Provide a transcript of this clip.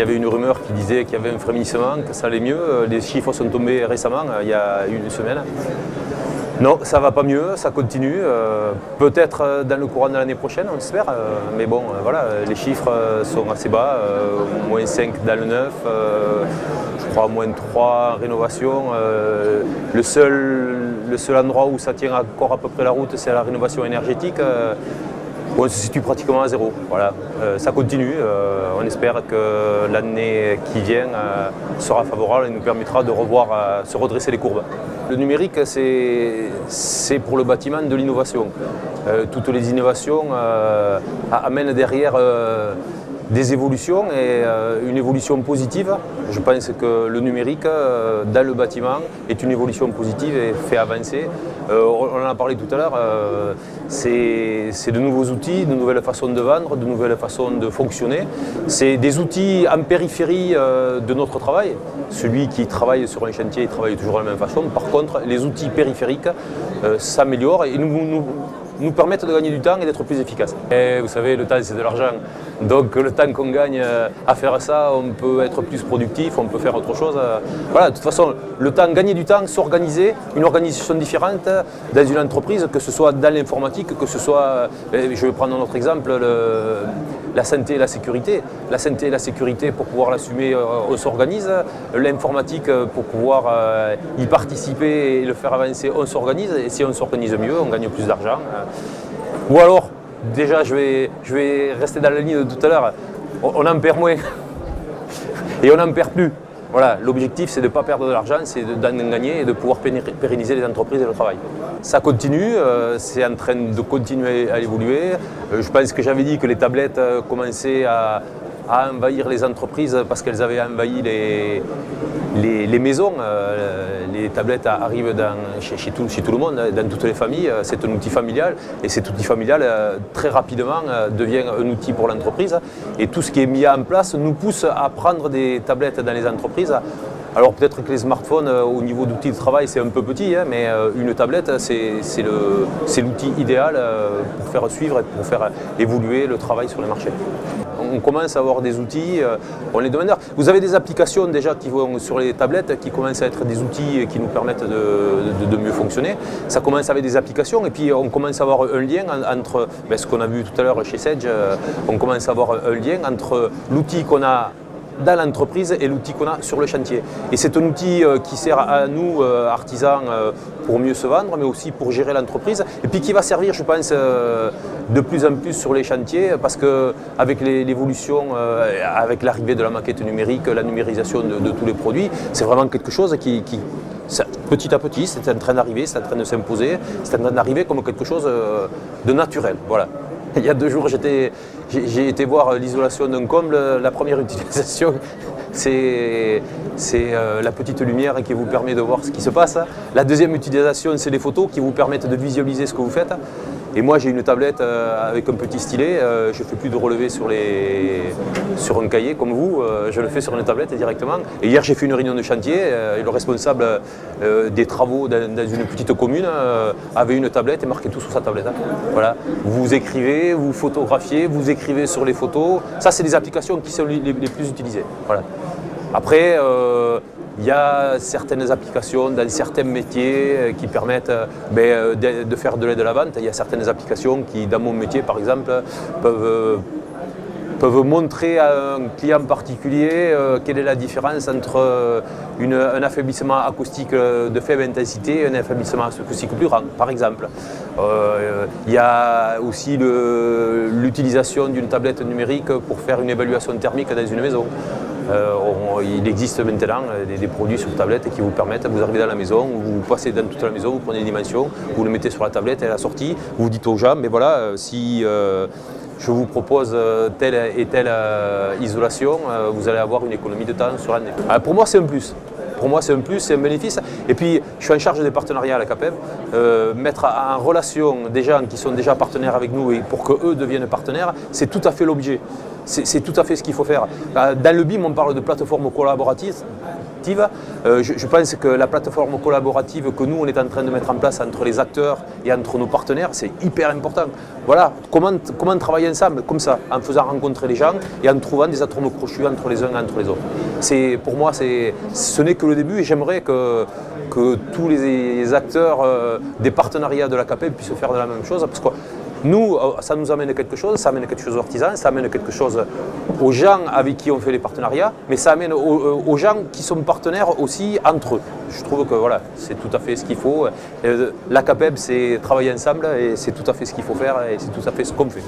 y avait une rumeur qui disait qu'il y avait un frémissement, que ça allait mieux. Les chiffres sont tombés récemment, il y a une semaine. Non, ça va pas mieux, ça continue. Peut-être dans le courant de l'année prochaine, on espère. Mais bon, voilà, les chiffres sont assez bas. Moins 5 dans le neuf, je crois moins 3 en rénovation. Le seul endroit où ça tient encore à peu près la route, c'est la rénovation énergétique. On se situe pratiquement à zéro. Voilà. Ça continue. On espère que l'année qui vient sera favorable et nous permettra de revoir se redresser les courbes. Le numérique, c'est pour le bâtiment de l'innovation. Toutes les innovations amènent derrière des évolutions et une évolution positive. Je pense que le numérique dans le bâtiment est une évolution positive et fait avancer. On en a parlé tout à l'heure, c'est de nouveaux outils, de nouvelles façons de vendre, de nouvelles façons de fonctionner. C'est des outils en périphérie de notre travail. Celui qui travaille sur un chantier, il travaille toujours de la même façon. Par contre, les outils périphériques s'améliorent et nous permettent de gagner du temps et d'être plus efficaces. Et vous savez, le temps c'est de l'argent. Donc le temps qu'on gagne à faire ça, on peut être plus productif, on peut faire autre chose. Voilà, de toute façon, le temps, gagner du temps, s'organiser, une organisation différente dans une entreprise, que ce soit dans l'informatique, que ce soit, je vais prendre un autre exemple, la santé et la sécurité. La santé et la sécurité, pour pouvoir l'assumer, on s'organise. L'informatique, pour pouvoir y participer et le faire avancer, on s'organise. Et si on s'organise mieux, on gagne plus d'argent. Ou alors, déjà, je vais rester dans la ligne de tout à l'heure, on en perd moins et on n'en perd plus. Voilà, l'objectif, c'est de ne pas perdre de l'argent, c'est d'en gagner et de pouvoir pérenniser les entreprises et le travail. Ça continue, c'est en train de continuer à évoluer. Je pense que j'avais dit que les tablettes commençaient à envahir les entreprises parce qu'elles avaient envahi les maisons. Les tablettes arrivent chez tout le monde, dans toutes les familles. C'est un outil familial et cet outil familial très rapidement devient un outil pour l'entreprise. Et tout ce qui est mis en place nous pousse à prendre des tablettes dans les entreprises. Alors peut-être que les smartphones au niveau d'outils de travail c'est un peu petit, mais une tablette c'est l'outil idéal pour faire suivre et pour faire évoluer le travail sur les marchés. On commence à avoir des outils, on les demande. Vous avez des applications déjà qui vont sur les tablettes qui commencent à être des outils qui nous permettent de mieux fonctionner. Ça commence avec des applications et puis on commence à avoir un lien entre ce qu'on a vu tout à l'heure chez Sedge, on commence à avoir un lien entre l'outil qu'on a dans l'entreprise et l'outil qu'on a sur le chantier. Et c'est un outil qui sert à nous, artisans, pour mieux se vendre, mais aussi pour gérer l'entreprise. Et puis qui va servir, je pense, de plus en plus sur les chantiers, parce qu'avec l'évolution, avec l'arrivée de la maquette numérique, la numérisation de tous les produits, c'est vraiment quelque chose qui petit à petit, c'est en train d'arriver, c'est en train de s'imposer, c'est en train d'arriver comme quelque chose de naturel. Voilà. Il y a 2 jours, j'ai été voir l'isolation d'un comble. La première utilisation, c'est la petite lumière qui vous permet de voir ce qui se passe. La deuxième utilisation, c'est les photos qui vous permettent de visualiser ce que vous faites. Et moi, j'ai une tablette avec un petit stylet. Je ne fais plus de relevé sur un cahier comme vous. Je le fais sur une tablette directement. Et hier, j'ai fait une réunion de chantier. Et le responsable des travaux dans une petite commune avait une tablette et marquait tout sur sa tablette. Voilà. Vous écrivez, vous photographiez, vous écrivez sur les photos. Ça, c'est les applications qui sont les plus utilisées. Voilà. Après, il y a certaines applications dans certains métiers qui permettent de faire de l'aide à la vente. Il y a certaines applications qui, dans mon métier par exemple, peuvent montrer à un client particulier quelle est la différence entre un affaiblissement acoustique de faible intensité et un affaiblissement acoustique plus grand, par exemple. Il y a aussi l'utilisation d'une tablette numérique pour faire une évaluation thermique dans une maison. Il existe maintenant des produits sur tablette qui vous permettent, vous arrivez dans la maison, vous passez dans toute la maison, vous prenez les dimensions, vous le mettez sur la tablette et à la sortie, vous dites aux gens, mais voilà, si je vous propose telle et telle isolation, vous allez avoir une économie de temps sur l'année. Pour moi, c'est un plus. Pour moi, c'est un plus, c'est un bénéfice. Et puis, je suis en charge des partenariats à la CAPEB. Mettre en relation des gens qui sont déjà partenaires avec nous et pour qu'eux deviennent partenaires, c'est tout à fait l'objet. C'est tout à fait ce qu'il faut faire. Dans le BIM, on parle de plateforme collaborative. collaborative. Je pense que la plateforme collaborative que nous, on est en train de mettre en place entre les acteurs et entre nos partenaires, c'est hyper important. Voilà, comment travailler ensemble, comme ça, en faisant rencontrer les gens et en trouvant des atomes crochus entre les uns et entre les autres. Pour moi, ce n'est que le début et j'aimerais que tous les acteurs des partenariats de la CAPEB puissent faire de la même chose, parce que nous, ça nous amène quelque chose, ça amène quelque chose aux artisans, ça amène quelque chose aux gens avec qui on fait les partenariats, mais ça amène aux gens qui sont partenaires aussi entre eux. Je trouve que voilà, c'est tout à fait ce qu'il faut. La CAPEB, c'est travailler ensemble et c'est tout à fait ce qu'il faut faire et c'est tout à fait ce qu'on fait.